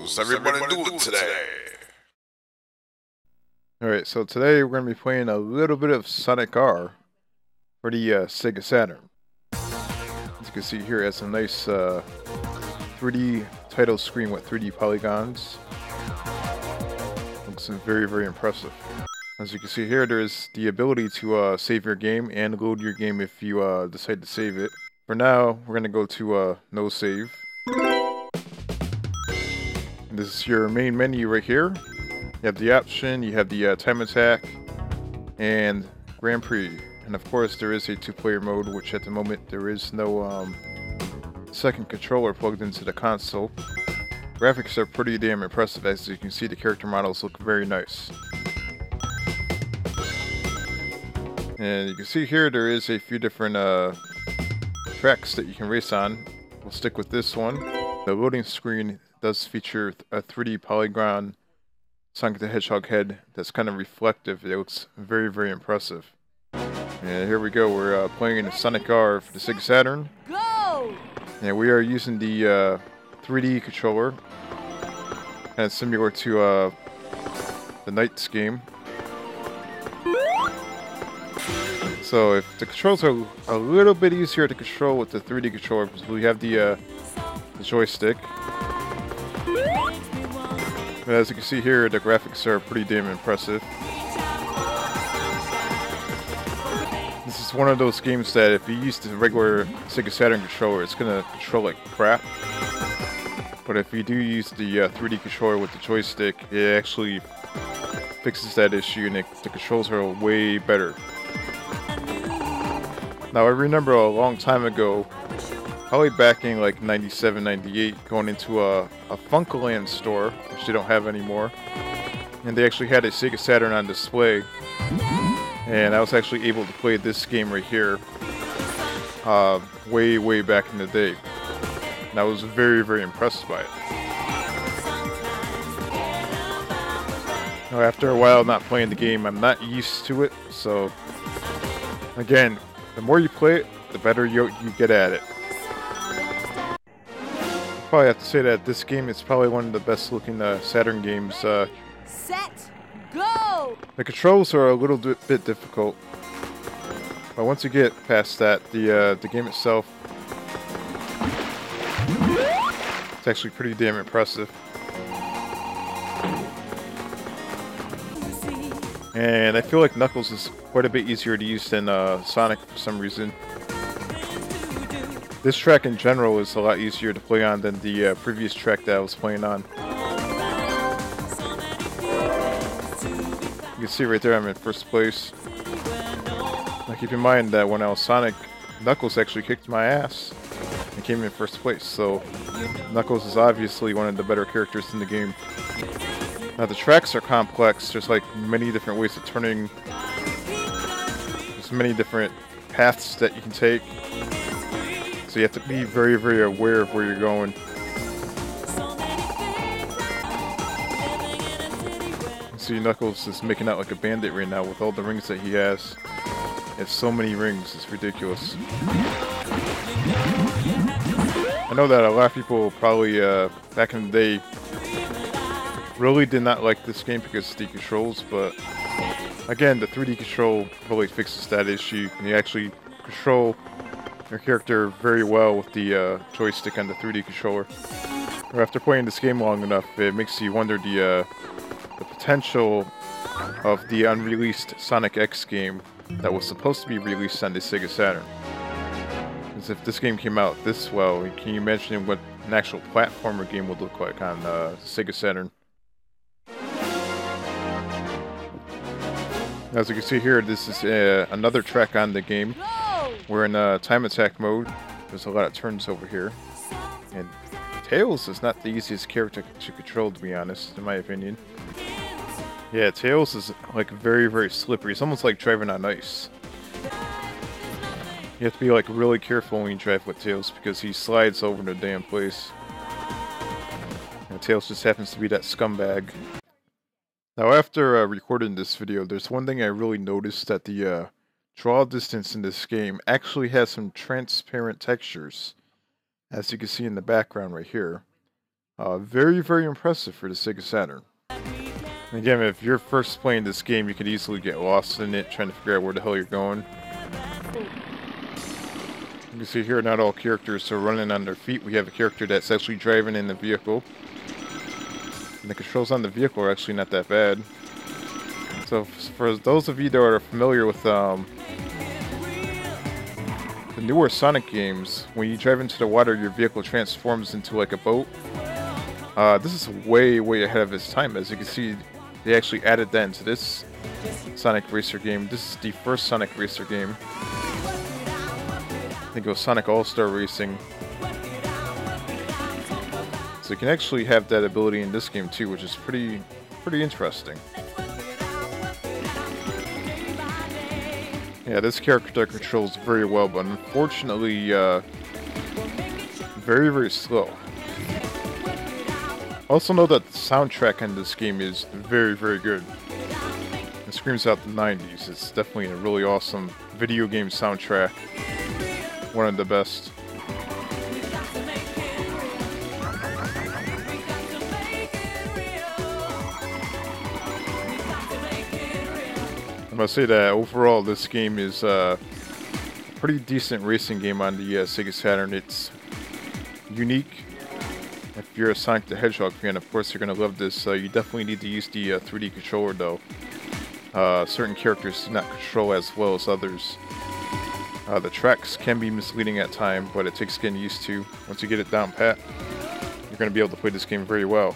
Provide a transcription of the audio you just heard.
How's everybody doing today? Alright, so today we're going to be playing a little bit of Sonic R for the Sega Saturn. As you can see here, it has a nice 3D title screen with 3D polygons. Looks very, very impressive. As you can see here, there's the ability to save your game and load your game if you decide to save it. For now, we're going to go to no save. And this is your main menu right here. You have the option, you have the time attack, and Grand Prix. And of course there is a two-player mode, which at the moment there is no second controller plugged into the console. Graphics are pretty damn impressive. As you can see, the character models look very nice. And you can see here there is a few different tracks that you can race on. We'll stick with this one. The loading screen does feature a 3D polygon Sonic the Hedgehog head that's kind of reflective. It looks very, very impressive. And here we go. We're playing Sonic R for the Sega Saturn. Go! And we are using the 3D controller. And it's similar to the Knights game. So if the controls are a little bit easier to control with the 3D controller, because we have the joystick. But as you can see here, the graphics are pretty damn impressive. This is one of those games that if you use the regular Sega Saturn controller, it's going to control like crap. But if you do use the 3D controller with the joystick, it actually fixes that issue and the controls are way better. Now I remember a long time ago, probably back in like 97, 98, going into a Funkoland store, which they don't have anymore. And they actually had a Sega Saturn on display. And I was actually able to play this game right here way, way back in the day. And I was very, very impressed by it. Now, after a while not playing the game, I'm not used to it. So, again, the more you play it, the better you get at it. Probably have to say that this game is probably one of the best looking Saturn games. Set, go! The controls are a little bit difficult, but once you get past that, the game itself, it's actually pretty damn impressive. And I feel like Knuckles is quite a bit easier to use than Sonic for some reason. This track in general is a lot easier to play on than the previous track that I was playing on. You can see right there I'm in first place. Now keep in mind that when I was Sonic, Knuckles actually kicked my ass and came in first place, so Knuckles is obviously one of the better characters in the game. Now the tracks are complex. There's like many different ways of turning. There's many different paths that you can take. So you have to be very, very aware of where you're going. You see Knuckles is making out like a bandit right now with all the rings that he has. He has so many rings, it's ridiculous. I know that a lot of people probably back in the day really did not like this game because of the controls, but again, the 3D control really fixes that issue, and you actually control your character very well with the joystick and the 3D controller. Or after playing this game long enough, it makes you wonder the potential of the unreleased Sonic X game that was supposed to be released on the Sega Saturn. Because if this game came out this well, can you imagine what an actual platformer game would look like on Sega Saturn? As you can see here, this is another track on the game. We're in time attack mode. There's a lot of turns over here. And Tails is not the easiest character to control, to be honest, in my opinion. Yeah, Tails is like very, very slippery. It's almost like driving on ice. You have to be like really careful when you drive with Tails because he slides over the damn place. And Tails just happens to be that scumbag. Now after recording this video, there's one thing I really noticed, that the draw distance in this game actually has some transparent textures, as you can see in the background right here. Very, very impressive for the Sega Saturn. And again, if you're first playing this game, you could easily get lost in it, trying to figure out where the hell you're going. You can see here, not all characters are running on their feet. We have a character that's actually driving in the vehicle. And the controls on the vehicle are actually not that bad. So for those of you that are familiar with the newer Sonic games, when you drive into the water, your vehicle transforms into like a boat. This is way, way ahead of its time. As you can see, they actually added that into this Sonic Racer game. This is the first Sonic Racer game. I think it was Sonic All-Star Racing. So you can actually have that ability in this game too, which is pretty interesting. Yeah, this character controls very well, but unfortunately, very, very slow. Also know that the soundtrack in this game is very, very good. It screams out the 90s. It's definitely a really awesome video game soundtrack. One of the best. I must say that overall this game is a pretty decent racing game on the Sega Saturn. It's unique. If you're a Sonic the Hedgehog fan, of course you're going to love this. You definitely need to use the 3D controller though. Certain characters do not control as well as others. The tracks can be misleading at times, but it takes getting used to. Once you get it down pat, you're going to be able to play this game very well.